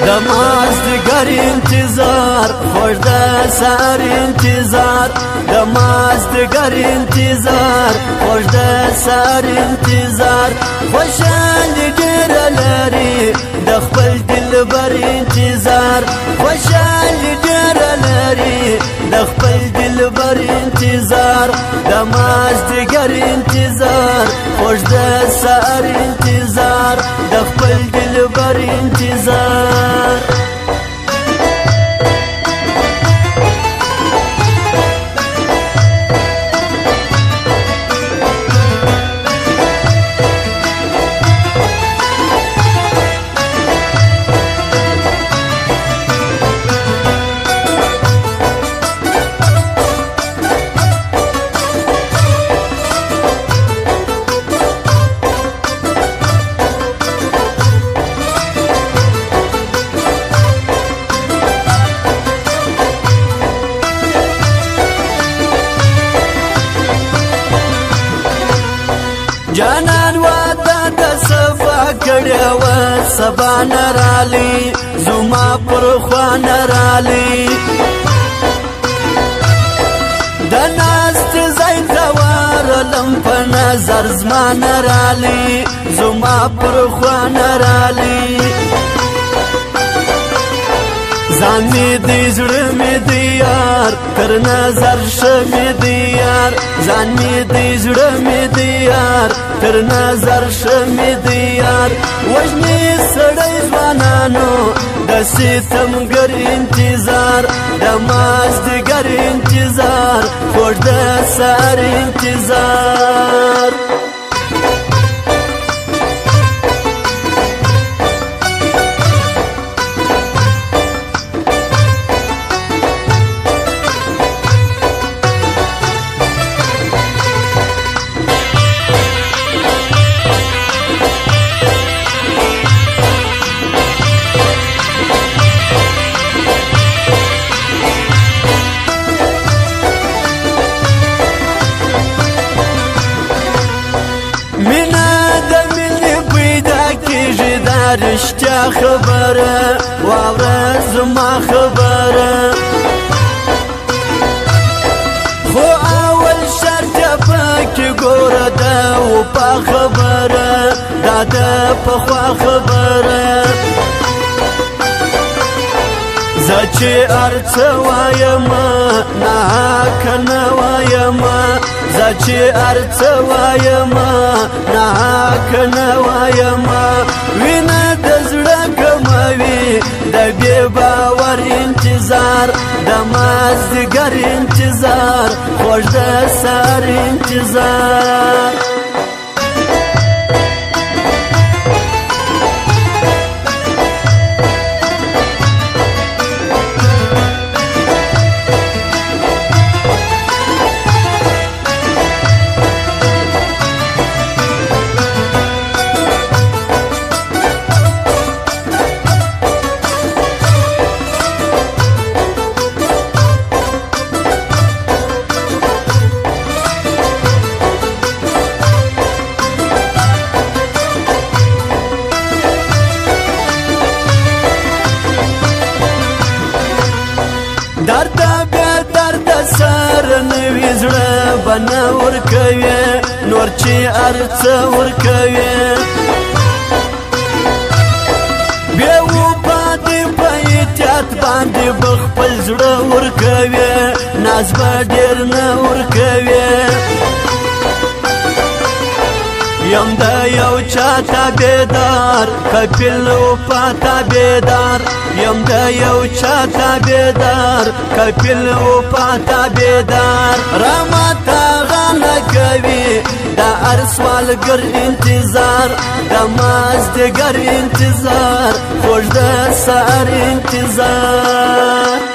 د مازدیګر انتظار خوږ د سحر انتظار د مازدیګر انتظار خوږ د سحر انتظار خوشالي ډېره لري د خپل دلبر انتظار خوشالي ډېره لري د خپل دلبر انتظار د مازدیګر انتظار خوږ د سحر انتظار د خپل دلبر انتظار جانان واده د صفا کړی وه سبا نه رالي زما پر خوا نه رالي د ناستې ځای ځوارلم په نظر زما نه رالي زما پر خوا نه رالي ځان مې دی زړه مې دی یار تر نظر ښه مې دی یار ځان مې دی زړه مې دی یار تر نظر ښه مې دی یار وژنې سړی ځوانانو د ستمګر انتظار د مازدیګر انتظار خوږ د سحر انتظار رشتیا خبره واوره زما خبره خو اول شرط پکې ګوره د وفا خبره دا د پخوا خبره زه چې هر څه وایم ناحقه نه وایم زه چې هر څه وایم ناحقه نه وایم وینه د زړه کموي د بې باور انتظار د مازدیګر انتظار خوږ د سحر انتظار درد بیا درد سر نوی زړه به نه ورکوي نور چې هر څه ورکوي بې وفا دې په احتیاط باندې به خپل زړه ورکوي ناز به ډېر نه ورکوي یم د یو چا تابعدار کفیل وفا تابعدار یم د یو چا تابعدار کفیل وفا تابعدار راماته غاړه کوي د هر سوالګر انتظار د مازدیګر انتظار خوږ د سحر انتظار